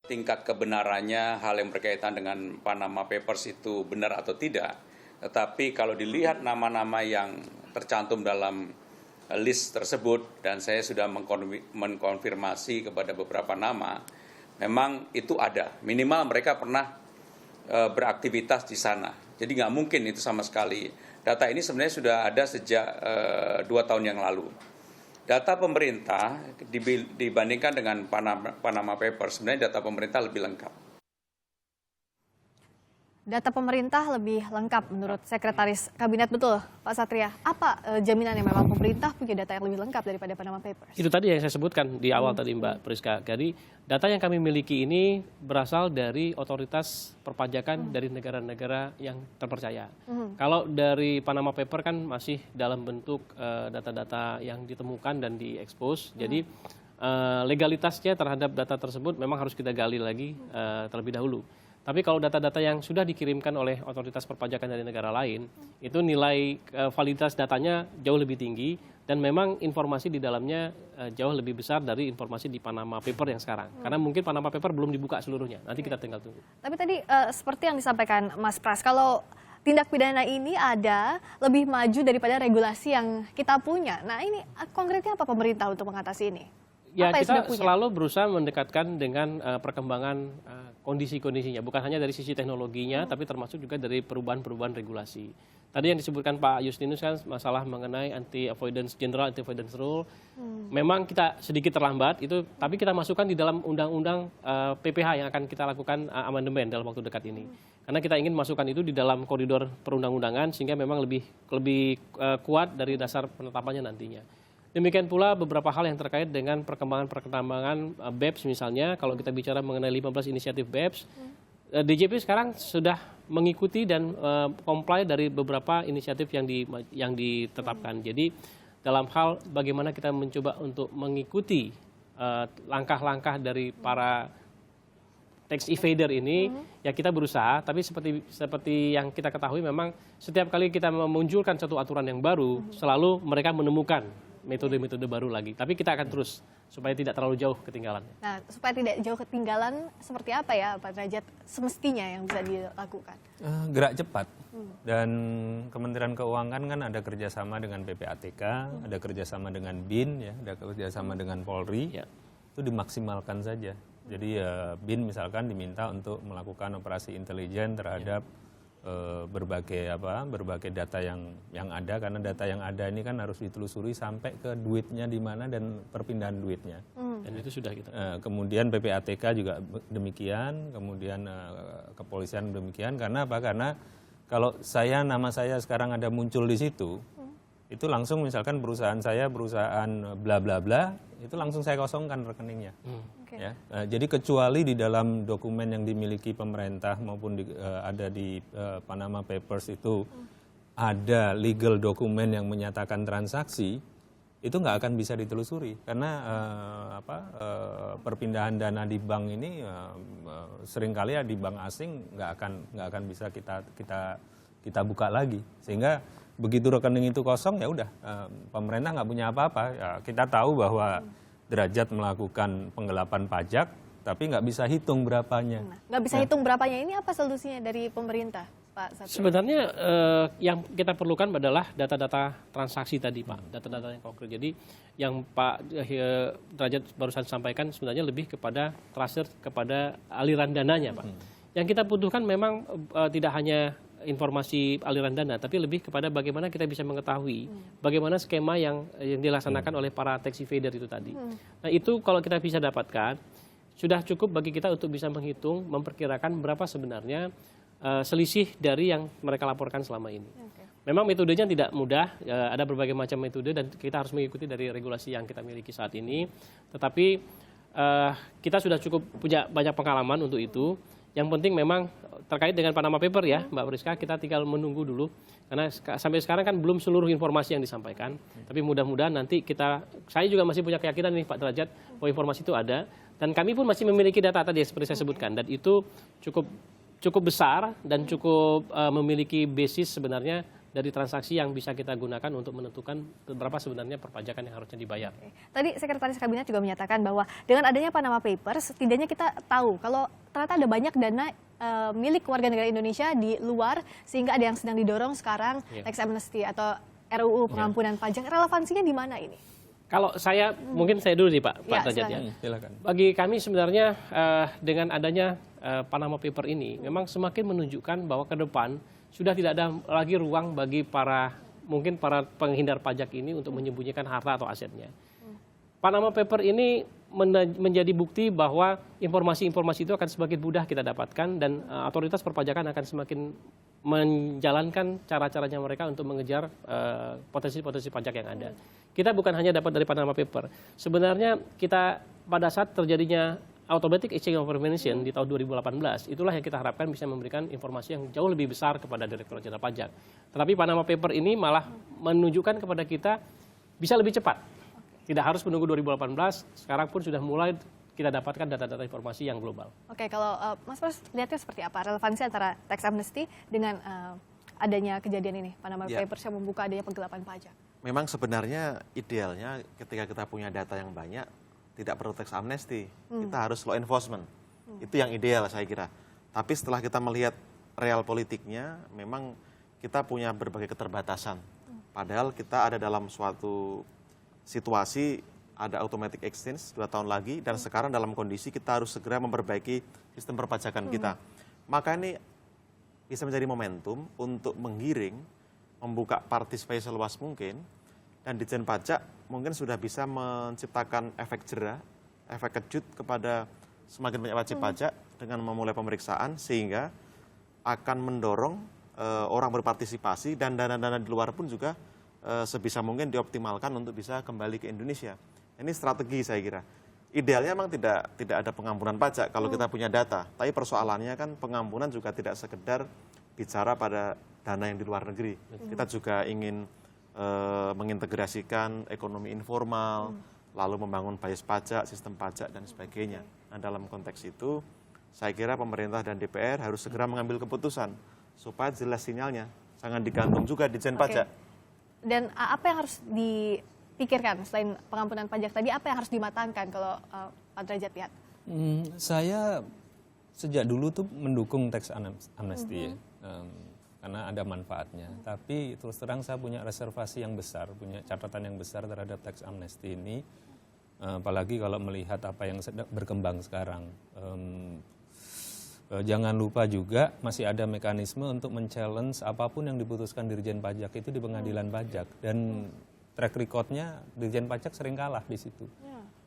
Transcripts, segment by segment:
tingkat kebenarannya hal yang berkaitan dengan Panama Papers itu benar atau tidak. Tetapi kalau dilihat nama-nama yang tercantum dalam list tersebut, dan saya sudah mengkonfirmasi kepada beberapa nama, memang itu ada. Minimal mereka pernah beraktivitas di sana. Jadi nggak mungkin itu sama sekali. Data ini sebenarnya sudah ada sejak 2 tahun yang lalu. Data pemerintah dibandingkan dengan Panama Papers, sebenarnya data pemerintah lebih lengkap. Data pemerintah lebih lengkap menurut Sekretaris Kabinet, betul Pak Satria? Apa jaminannya memang pemerintah punya data yang lebih lengkap daripada Panama Papers? Itu tadi yang saya sebutkan di awal tadi Mbak Priska. Jadi data yang kami miliki ini berasal dari otoritas perpajakan dari negara-negara yang terpercaya. Kalau dari Panama Paper kan masih dalam bentuk data-data yang ditemukan dan diekspos. Jadi legalitasnya terhadap data tersebut memang harus kita gali lagi terlebih dahulu. Tapi kalau data-data yang sudah dikirimkan oleh otoritas perpajakan dari negara lain, itu nilai validitas datanya jauh lebih tinggi dan memang informasi di dalamnya jauh lebih besar dari informasi di Panama Paper yang sekarang. Karena mungkin Panama Paper belum dibuka seluruhnya, nanti kita tinggal tunggu. Tapi tadi seperti yang disampaikan Mas Pras, kalau tindak pidana ini ada lebih maju daripada regulasi yang kita punya. Nah ini konkretnya apa pemerintah untuk mengatasi ini? Ya, kita selalu berusaha mendekatkan dengan perkembangan kondisi-kondisinya, bukan hanya dari sisi teknologinya, tapi termasuk juga dari perubahan-perubahan regulasi. Tadi yang disebutkan Pak Justinus kan masalah mengenai anti-avoidance general, anti-avoidance rule. Memang kita sedikit terlambat itu, tapi kita masukkan di dalam undang-undang PPH yang akan kita lakukan amandemen dalam waktu dekat ini. Karena kita ingin masukkan itu di dalam koridor perundang-undangan sehingga memang lebih kuat dari dasar penetapannya nantinya. Demikian pula beberapa hal yang terkait dengan perkembangan BEPS misalnya, kalau kita bicara mengenai 15 inisiatif BEPS, DJP sekarang sudah mengikuti dan comply dari beberapa inisiatif yang ditetapkan. Jadi dalam hal bagaimana kita mencoba untuk mengikuti langkah-langkah dari para tax evader ini, ya kita berusaha, tapi seperti yang kita ketahui memang setiap kali kita memunculkan satu aturan yang baru, selalu mereka menemukan metode-metode baru lagi. Tapi kita akan terus supaya tidak terlalu jauh ketinggalan. Nah, supaya tidak jauh ketinggalan, seperti apa ya Pak Derajat semestinya yang bisa dilakukan? Gerak cepat. Dan Kementerian Keuangan kan ada kerjasama dengan PPATK, ada kerjasama dengan BIN, ya, ada kerjasama dengan Polri. Ya. Itu dimaksimalkan saja. Jadi BIN misalkan diminta untuk melakukan operasi intelijen terhadap berbagai data yang ada, karena data yang ada ini kan harus ditelusuri sampai ke duitnya di mana dan perpindahan duitnya. Dan itu sudah kita. Kemudian PPATK juga demikian, kemudian kepolisian demikian. Karena apa? Karena kalau nama saya sekarang ada muncul di situ, itu langsung misalkan perusahaan saya perusahaan bla bla bla, itu langsung saya kosongkan rekeningnya. Ya, jadi kecuali di dalam dokumen yang dimiliki pemerintah maupun ada di Panama Papers itu ada legal dokumen yang menyatakan transaksi, itu nggak akan bisa ditelusuri karena perpindahan dana di bank ini seringkali di bank asing nggak akan bisa kita buka lagi, sehingga begitu rekening itu kosong ya udah pemerintah nggak punya apa-apa. Ya, kita tahu bahwa Derajat melakukan penggelapan pajak, tapi nggak bisa hitung berapanya. Nggak bisa hitung berapanya, ini apa solusinya dari pemerintah, Pak Satria? Sebenarnya yang kita perlukan adalah data-data transaksi tadi, Pak, data-data yang konkret. Jadi yang Pak Derajat barusan sampaikan sebenarnya lebih kepada tracer, kepada aliran dananya, Pak. Yang kita butuhkan memang tidak hanya informasi aliran dana, tapi lebih kepada bagaimana kita bisa mengetahui bagaimana skema yang dilaksanakan oleh para tax evader itu tadi. Nah itu kalau kita bisa dapatkan, sudah cukup bagi kita untuk bisa menghitung, memperkirakan berapa sebenarnya selisih dari yang mereka laporkan selama ini. Memang metodenya tidak mudah, ada berbagai macam metode dan kita harus mengikuti dari regulasi yang kita miliki saat ini. Tetapi kita sudah cukup punya banyak pengalaman untuk itu. Yang penting memang terkait dengan Panama Paper ya Mbak Priska, kita tinggal menunggu dulu. Karena sampai sekarang kan belum seluruh informasi yang disampaikan. Tapi mudah-mudahan nanti saya juga masih punya keyakinan nih Pak Derajat, bahwa informasi itu ada. Dan kami pun masih memiliki data tadi seperti saya sebutkan. Dan itu cukup besar dan cukup memiliki basis sebenarnya dari transaksi yang bisa kita gunakan untuk menentukan berapa sebenarnya perpajakan yang harusnya dibayar. Oke. Tadi Sekretaris Kabinet juga menyatakan bahwa dengan adanya Panama Papers, setidaknya kita tahu kalau ternyata ada banyak dana milik warga negara Indonesia di luar, sehingga ada yang sedang didorong sekarang tax amnesty atau RUU pengampunan pajak. Relevansinya di mana ini? Kalau saya, mungkin saya dulu nih Pak Derajat ya. Silakan. Bagi kami sebenarnya dengan adanya Panama Paper ini memang semakin menunjukkan bahwa ke depan sudah tidak ada lagi ruang bagi para penghindar pajak ini untuk menyembunyikan harta atau asetnya. Panama Paper ini menjadi bukti bahwa informasi-informasi itu akan semakin mudah kita dapatkan dan otoritas perpajakan akan semakin menjalankan cara-caranya mereka untuk mengejar potensi-potensi pajak yang ada. Kita bukan hanya dapat dari Panama Paper. Sebenarnya kita pada saat terjadinya Automatic Exchange of Information di tahun 2018, itulah yang kita harapkan bisa memberikan informasi yang jauh lebih besar kepada Direktorat Jenderal Pajak. Tetapi Panama Paper ini malah menunjukkan kepada kita bisa lebih cepat. Tidak harus menunggu 2018, sekarang pun sudah mulai kita dapatkan data-data informasi yang global. Oke, kalau Mas Pras lihatnya seperti apa relevansi antara tax amnesty dengan adanya kejadian ini, Panama Papers yang membuka adanya penggelapan pajak? Memang sebenarnya idealnya ketika kita punya data yang banyak, tidak perlu tax amnesty, kita harus law enforcement. Itu yang ideal saya kira. Tapi setelah kita melihat real politiknya, memang kita punya berbagai keterbatasan. Padahal kita ada dalam suatu situasi, ada automatic exchange 2 tahun lagi, dan sekarang dalam kondisi kita harus segera memperbaiki sistem perpajakan kita. Maka ini bisa menjadi momentum untuk menggiring, membuka partisipasi seluas mungkin, dan Ditjen Pajak mungkin sudah bisa menciptakan efek jera, efek kejut kepada semakin banyak wajib pajak dengan memulai pemeriksaan, sehingga akan mendorong orang berpartisipasi dan dana-dana di luar pun juga sebisa mungkin dioptimalkan untuk bisa kembali ke Indonesia. Ini strategi saya kira. Idealnya memang tidak ada pengampunan pajak kalau kita punya data, tapi persoalannya kan pengampunan juga tidak sekedar bicara pada dana yang di luar negeri. Kita juga ingin mengintegrasikan ekonomi informal, lalu membangun bias pajak, sistem pajak, dan sebagainya. Nah, dalam konteks itu, saya kira pemerintah dan DPR harus segera mengambil keputusan, supaya jelas sinyalnya, jangan digantung juga Ditjen Pajak. Dan apa yang harus dipikirkan selain pengampunan pajak tadi, apa yang harus dimatangkan kalau Pak Derajat lihat? Saya sejak dulu tuh mendukung tax amnesty ya. Karena ada manfaatnya. Tapi terus terang saya punya reservasi yang besar, punya catatan yang besar terhadap tax amnesty ini. Apalagi kalau melihat apa yang sedang berkembang sekarang. Jangan lupa juga masih ada mekanisme untuk men-challenge apapun yang diputuskan Dirjen Pajak itu di pengadilan pajak. Dan track record-nya Dirjen Pajak sering kalah di situ.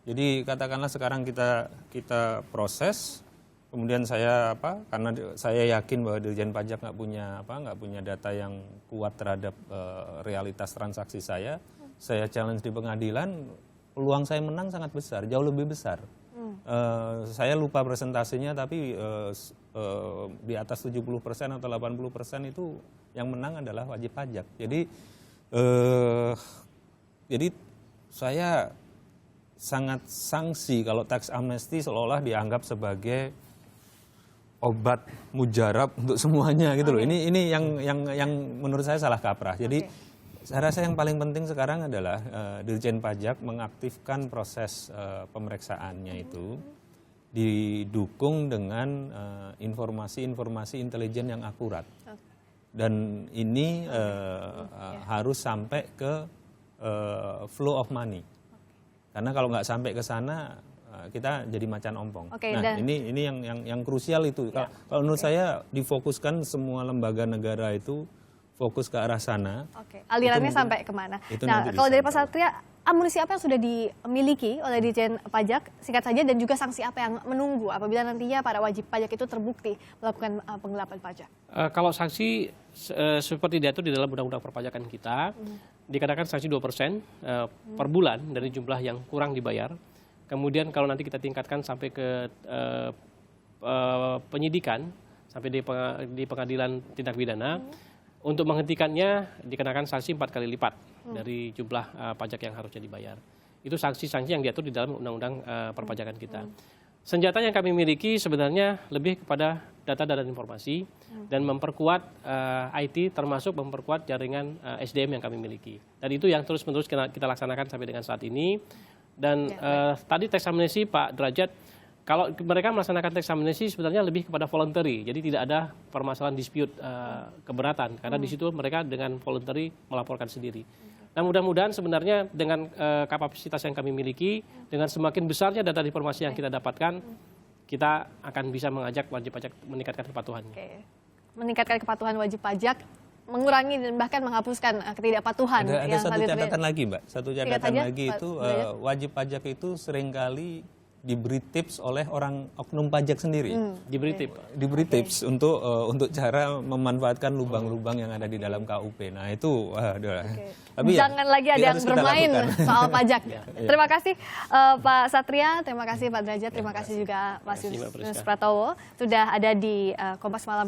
Jadi katakanlah sekarang kita proses. Kemudian karena saya yakin bahwa Dirjen Pajak nggak punya data yang kuat terhadap realitas transaksi saya challenge di pengadilan, peluang saya menang sangat besar, jauh lebih besar. Saya lupa presentasinya, tapi di atas 70% atau 80% itu yang menang adalah wajib pajak. Jadi saya sangat sanksi kalau tax amnesty seolah-olah dianggap sebagai obat mujarab untuk semuanya gitu loh. Ini yang menurut saya salah kaprah. Jadi saya rasa yang paling penting sekarang adalah Dirjen Pajak mengaktifkan proses pemeriksaannya itu didukung dengan informasi-informasi intelijen yang akurat. Dan ini harus sampai ke flow of money. Karena kalau nggak sampai ke sana kita jadi macan ompong. Nah, ini yang krusial itu. Kalau menurut saya difokuskan semua lembaga negara itu fokus ke arah sana. Alirannya sampai kemana? Nah, kalau dari Pak Satria, amunisi apa yang sudah dimiliki oleh Ditjen Pajak, singkat saja, dan juga sanksi apa yang menunggu apabila nantinya para wajib pajak itu terbukti melakukan penggelapan pajak? Kalau sanksi seperti diatur di dalam Undang-Undang Perpajakan kita, dikatakan sanksi 2% per bulan dari jumlah yang kurang dibayar. Kemudian kalau nanti kita tingkatkan sampai ke penyidikan, sampai di pengadilan tindak pidana, untuk menghentikannya dikenakan sanksi 4 kali lipat dari jumlah pajak yang harusnya dibayar. Itu sanksi-sanksi yang diatur di dalam Undang-Undang Perpajakan kita. Senjata yang kami miliki sebenarnya lebih kepada data dan informasi dan memperkuat IT termasuk memperkuat jaringan SDM yang kami miliki. Dan itu yang terus-menerus kita laksanakan sampai dengan saat ini. Dan tadi tax amnesty Pak Derajat, kalau mereka melaksanakan tax amnesty sebenarnya lebih kepada voluntary, jadi tidak ada permasalahan dispute keberatan karena di situ mereka dengan voluntary melaporkan sendiri. Nah mudah-mudahan sebenarnya dengan kapasitas yang kami miliki, dengan semakin besarnya data informasi yang kita dapatkan, kita akan bisa mengajak wajib pajak meningkatkan kepatuhannya. Oke. Meningkatkan kepatuhan wajib pajak, mengurangi dan bahkan menghapuskan ketidakpatuhan. Ada satu tadi catatan lagi, Mbak. Satu catatan saja, lagi Pak itu Derajat. wajib pajak itu seringkali diberi tips oleh orang oknum pajak sendiri. Diberi tip. Diberi tips untuk cara memanfaatkan lubang-lubang yang ada di dalam KUP. Nah itu, tapi ya, jangan lagi ada yang harus kita bermain lakukan. soal pajak. Terima kasih Pak Satria, terima kasih Pak Derajat, terima kasih juga Mas Terima kasih, Mbak Yunus Priska. Pratowo sudah ada di Kompas Malam.